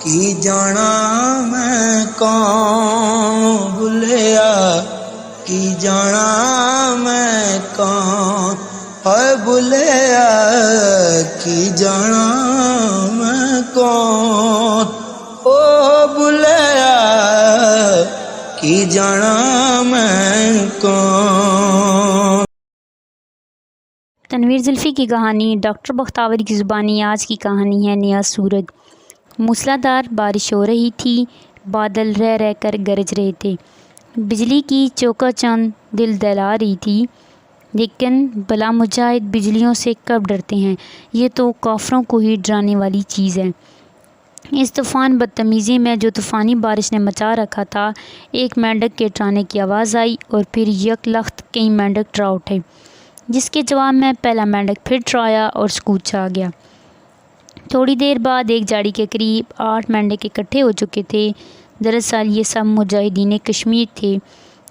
کی جانا میں کون بھولیا کی جانا میں کون ہے بھولیا کی جانا میں کون او بھولیا کی جانا میں کون۔ تنویر زلفی کی کہانی ڈاکٹر بختاوری کی زبانی۔ آج کی کہانی ہے نیا سورج۔ موسلادھار بارش ہو رہی تھی، بادل رہ رہ کر گرج رہے تھے، بجلی کی چوکا چاند دل دہلا رہی تھی، لیکن بلا مجاہد بجلیوں سے کب ڈرتے ہیں، یہ تو کافروں کو ہی ڈرانے والی چیز ہے۔ اس طوفان بدتمیزی میں جو طوفانی بارش نے مچا رکھا تھا، ایک مینڈک کے ٹرانے کی آواز آئی اور پھر یک لخت کئی مینڈک ٹرا اٹھے، جس کے جواب میں پہلا مینڈک پھر ٹرایا اور سکوت چھا گیا۔ تھوڑی دیر بعد ایک جھاڑی کے قریب 8 مینڈک اکٹھے ہو چکے تھے۔ دراصل یہ سب مجاہدین کشمیر تھے،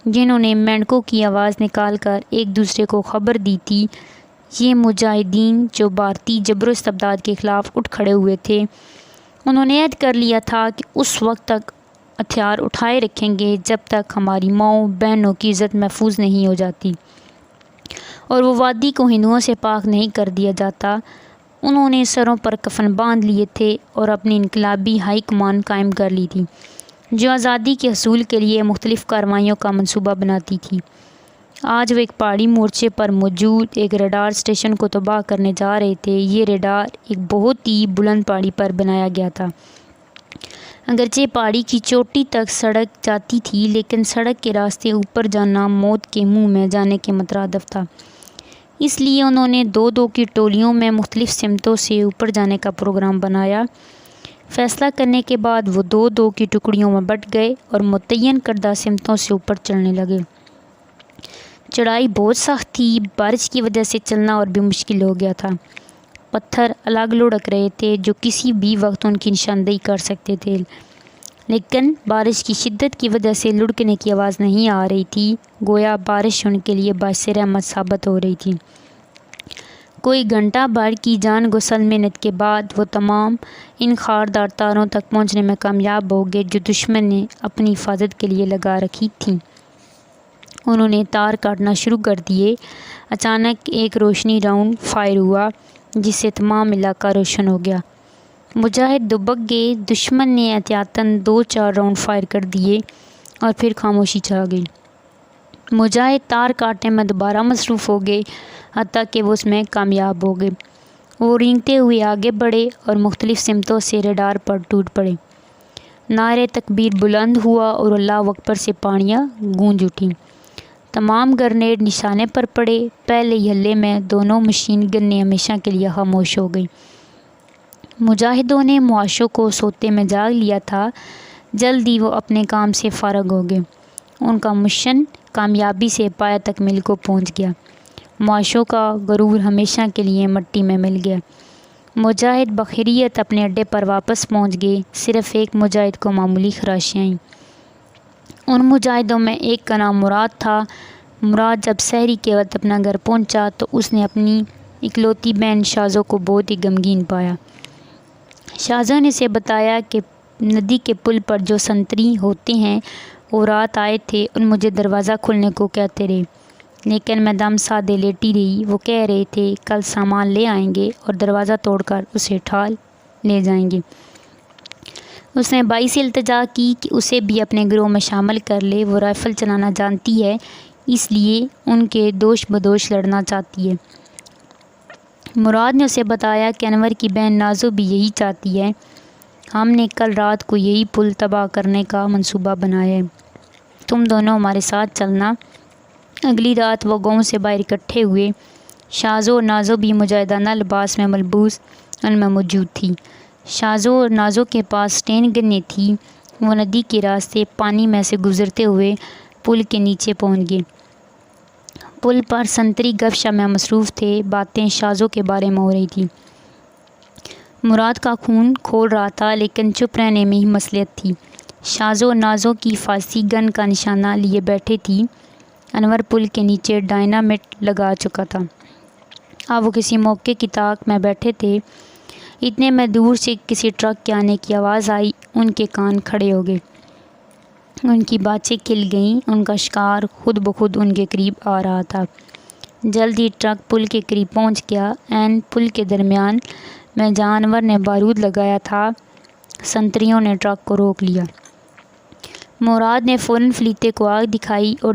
جنہوں نے مینڈکوں کی آواز نکال کر ایک دوسرے کو خبر دی تھی۔ یہ مجاہدین جو بھارتی جبر و استبداد کے خلاف اٹھ کھڑے ہوئے تھے، انہوں نے عہد کر لیا تھا کہ اس وقت تک ہتھیار اٹھائے رکھیں گے جب تک ہماری ماؤں بہنوں کی عزت محفوظ نہیں ہو جاتی اور وہ وادی کو ہندوؤں سے پاک نہیں کر دیا جاتا۔ انہوں نے سروں پر کفن باندھ لیے تھے اور اپنی انقلابی ہائی کمان قائم کر لی تھی، جو آزادی کے حصول کے لیے مختلف کارروائیوں کا منصوبہ بناتی تھی۔ آج وہ ایک پہاڑی مورچے پر موجود ایک ریڈار اسٹیشن کو تباہ کرنے جا رہے تھے۔ یہ ریڈار ایک بہت ہی بلند پہاڑی پر بنایا گیا تھا۔ اگرچہ پہاڑی کی چوٹی تک سڑک جاتی تھی، لیکن سڑک کے راستے اوپر جانا موت کے منہ میں جانے کے مترادف تھا۔ اس لیے انہوں نے 2-2 کی ٹولیوں میں مختلف سمتوں سے اوپر جانے کا پروگرام بنایا۔ فیصلہ کرنے کے بعد وہ 2-2 کی ٹکڑیوں میں بٹ گئے اور متعین کردہ سمتوں سے اوپر چڑھنے لگے۔ چڑھائی بہت سخت تھی، بارش کی وجہ سے چلنا اور بھی مشکل ہو گیا تھا۔ پتھر الگ لڑک رہے تھے جو کسی بھی وقت ان کی نشاندہی کر سکتے تھے، لیکن بارش کی شدت کی وجہ سے لڑکنے کی آواز نہیں آ رہی تھی، گویا بارش ان کے لیے باعث رحمت ثابت ہو رہی تھی۔ کوئی گھنٹہ بھر کی جان گسل محنت کے بعد وہ تمام ان خاردار تاروں تک پہنچنے میں کامیاب ہو گئے جو دشمن نے اپنی حفاظت کے لیے لگا رکھی تھیں۔ انہوں نے تار کاٹنا شروع کر دیے۔ اچانک ایک روشنی راؤنڈ فائر ہوا، جس سے تمام علاقہ روشن ہو گیا۔ مجاہد دبک گئے۔ دشمن نے احتیاطاً 2-4 راؤنڈ فائر کر دیے اور پھر خاموشی چھا گئی۔ مجاہد تار کاٹنے میں دوبارہ مصروف ہو گئے، حتیٰ کہ وہ اس میں کامیاب ہو گئے۔ وہ رینگتے ہوئے آگے بڑھے اور مختلف سمتوں سے ریڈار پر ٹوٹ پڑے۔ نعرہ تکبیر بلند ہوا اور اللہ اکبر سے پہاڑیاں گونج اٹھیں۔ تمام گرنیڈ نشانے پر پڑے۔ پہلے ہی حملے میں دونوں مشین گنیں ہمیشہ کے لیے خاموش ہو گئی۔ مجاہدوں نے معاشوں کو سوتے میں جاگ لیا تھا۔ جلد ہی وہ اپنے کام سے فارغ ہو گئے۔ ان کا مشن کامیابی سے پایہ تکمیل کو پہنچ گیا۔ معاشوں کا غرور ہمیشہ کے لیے مٹی میں مل گیا۔ مجاہد بخیریت اپنے اڈے پر واپس پہنچ گئے۔ صرف ایک مجاہد کو معمولی خراشیاں آئیں۔ ان مجاہدوں میں ایک کا نام مراد تھا۔ مراد جب سحری کے وقت اپنا گھر پہنچا تو اس نے اپنی اکلوتی بہن شازو کو بہت ہی غمگین پایا۔ شازو نے اسے بتایا کہ ندی کے پل پر جو سنتری ہوتے ہیں وہ رات آئے تھے اور مجھے دروازہ کھولنے کو کہتے رہے، لیکن میں دم سادے لیٹی رہی۔ وہ کہہ رہے تھے کل سامان لے آئیں گے اور دروازہ توڑ کر اسے ٹھال لے جائیں گے۔ اس نے بھائی سے التجا کی کہ اسے بھی اپنے گروہ میں شامل کر لے۔ وہ رائفل چلانا جانتی ہے، اس لیے ان کے دوش بدوش لڑنا چاہتی ہے۔ مراد نے اسے بتایا کہ انور کی بہن نازو بھی یہی چاہتی ہے۔ ہم نے کل رات کو یہی پل تباہ کرنے کا منصوبہ بنایا ہے، تم دونوں ہمارے ساتھ چلنا۔ اگلی رات وہ گاؤں سے باہر اکٹھے ہوئے۔ شازو اور نازو بھی مجاہدانہ لباس میں ملبوس ان میں موجود تھی۔ شازو اور نازو کے پاس سٹین گنیں تھیں۔ وہ ندی کے راستے پانی میں سے گزرتے ہوئے پل کے نیچے پہنچ گئے۔ پل پر سنتری گپ شپ میں مصروف تھے۔ باتیں شازو کے بارے میں ہو رہی تھی۔ مراد کا خون کھول رہا تھا، لیکن چپ رہنے میں ہی مصلحت تھی۔ شازو نازو کی حفاظتی گن کا نشانہ لیے بیٹھے تھی۔ انور پل کے نیچے ڈائنامٹ لگا چکا تھا۔ اب وہ کسی موقع کی طاق میں بیٹھے تھے۔ اتنے میں دور سے کسی ٹرک کے آنے کی آواز آئی۔ ان کے کان کھڑے ہو گئے، ان کی باتیں کھل گئیں، ان کا شکار خود بخود ان کے قریب آ رہا تھا۔ جلد ہی ٹرک پل کے قریب پہنچ گیا۔ عین پل کے درمیان میں جانور نے بارود لگایا تھا۔ سنتریوں نے ٹرک کو روک لیا۔ مراد نے فوراً فلیتے کو آگ دکھائی اور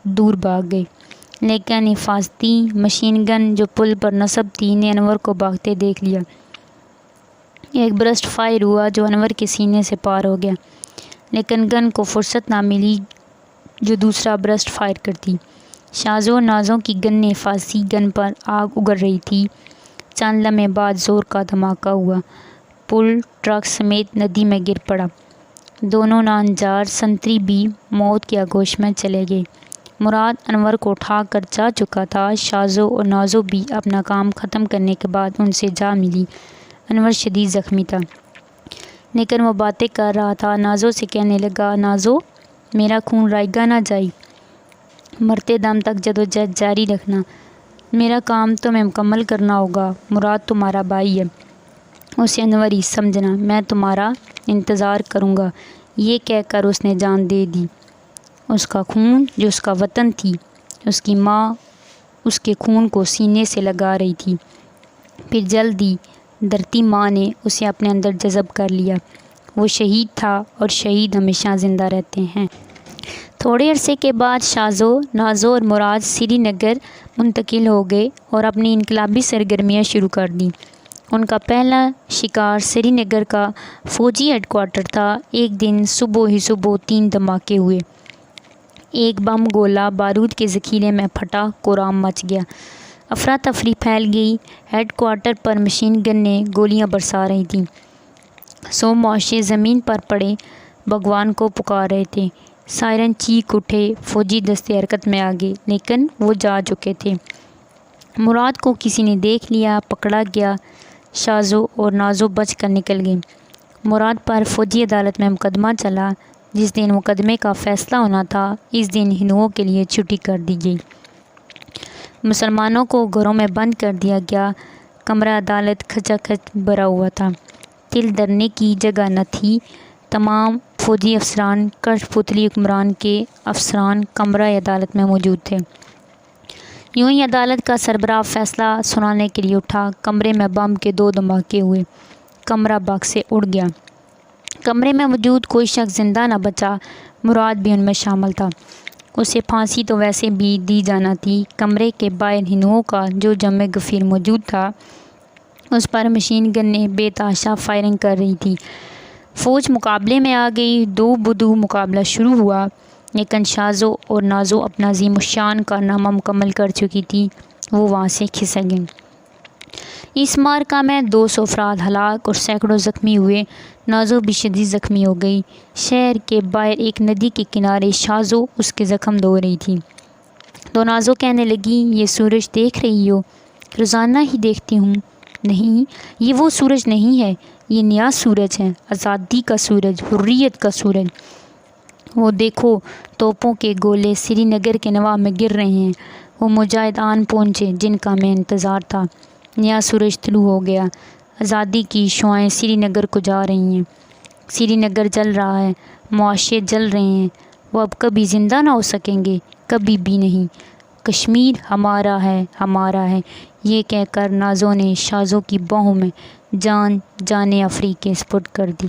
دور بھاگ گئے، لیکن حفاظتی مشین گن جو پل پر نصب تھی نے انور کو بھاگتے دیکھ لیا۔ ایک برسٹ فائر ہوا جو انور کے سینے سے پار ہو گیا، لیکن گن کو فرصت نہ ملی جو دوسرا برسٹ فائر کرتی۔ شازوں اور نازوں کی گن نے حفاظتی گن پر آگ اگل رہی تھی۔ چند لمحے بعد زور کا دھماکہ ہوا، پل ٹرک سمیت ندی میں گر پڑا۔ دونوں نانجار سنتری بھی موت کے آغوش میں چلے گئے۔ مراد انور کو اٹھا کر جا چکا تھا۔ شازوں اور نازوں بھی اپنا کام ختم کرنے کے بعد ان سے جا ملی۔ انور شدید زخمی تھا، لیکن وہ باتیں کر رہا تھا۔ نازوں سے کہنے لگا، نازوں میرا خون رائے گا نہ جائی، مرتے دم تک جدوجہد جاری رکھنا، میرا کام تمہیں مکمل کرنا ہوگا۔ مراد تمہارا بھائی ہے، اسے انور ہی سمجھنا، میں تمہارا انتظار کروں گا۔ یہ کہہ کر اس نے جان دے دی۔ اس کا خون جو اس کا وطن تھی، اس کی ماں اس کے خون کو سینے سے لگا رہی تھی۔ پھر جلد ہی دھرتی ماں نے اسے اپنے اندر جذب کر لیا۔ وہ شہید تھا اور شہید ہمیشہ زندہ رہتے ہیں۔ تھوڑے عرصے کے بعد شازوں، نازوں اور مراد سری نگر منتقل ہو گئے اور اپنی انقلابی سرگرمیاں شروع کر دیں۔ ان کا پہلا شکار سری نگر کا فوجی ہیڈ کوارٹر تھا۔ ایک دن صبح ہی 3 دھماکے ہوئے۔ ایک بم گولہ بارود کے ذخیرے میں پھٹا، کورام مچ گیا، افراتفری پھیل گئی۔ ہیڈ کوارٹر پر مشین گن نے گولیاں برسا رہی تھیں۔ 100 معاشے زمین پر پڑے بھگوان کو پکار رہے تھے۔ سائرن چیخ اٹھے، فوجی دستے حرکت میں آ گئے، لیکن وہ جا چکے تھے۔ مراد کو کسی نے دیکھ لیا، پکڑا گیا۔ شازوں اور نازوں بچ کر نکل گئے۔ مراد پر فوجی عدالت میں مقدمہ چلا۔ جس دن مقدمے کا فیصلہ ہونا تھا، اس دن ہندوؤں کے لیے چھٹی کر دی گئی۔ مسلمانوں کو گھروں میں بند کر دیا گیا۔ کمرہ عدالت کھچا کھچ بھرا ہوا تھا، تل دھرنے کی جگہ نہ تھی۔ تمام فوجی افسران، کٹھ پتلی حکمران کے افسران کمرہ عدالت میں موجود تھے۔ یوں ہی عدالت کا سربراہ فیصلہ سنانے کے لیے اٹھا۔ کمرے میں بم کے 2 دھماکے ہوئے، کمرہ بگ سے اڑ گیا۔ کمرے میں موجود کوئی شخص زندہ نہ بچا، مراد بھی ان میں شامل تھا۔ اسے پھانسی تو ویسے بھی دی جانا تھی۔ کمرے کے باہر ہندوؤں کا جو جمع غفیر موجود تھا، اس پر مشین گن نے بے تحاشا فائرنگ کر رہی تھی۔ فوج مقابلے میں آ گئی۔ 2 بدو مقابلہ شروع ہوا، لیکن شازوں اور نازوں اپنا عظیم الشان کارنامہ مکمل کر چکی تھی۔ وہ وہاں سے کھسک گئیں۔ اس معرکہ میں 200 افراد ہلاک اور سینکڑوں زخمی ہوئے۔ نازوں بھی شدید زخمی ہو گئی۔ شہر کے باہر ایک ندی کے کنارے شازوں اس کے زخم دھو رہی تھی، تو نازوں کہنے لگی، یہ سورج دیکھ رہی ہو؟ روزانہ ہی دیکھتی ہوں۔ نہیں، یہ وہ سورج نہیں ہے، یہ نیا سورج ہے، آزادی کا سورج، حریت کا سورج۔ وہ دیکھو، توپوں کے گولے سری نگر کے نواح میں گر رہے ہیں۔ وہ مجاہد آن پہنچے جن کا میں انتظار تھا۔ نیا سورج طلوع ہو گیا، آزادی کی شعاعیں سری نگر کو جا رہی ہیں۔ سری نگر جل رہا ہے، معاشے جل رہے ہیں۔ وہ اب کبھی زندہ نہ ہو سکیں گے، کبھی بھی نہیں۔ کشمیر ہمارا ہے، ہمارا ہے۔ یہ کہہ کر نازوں نے شازوں کی باہوں میں جان افری کے سپرد کر دی۔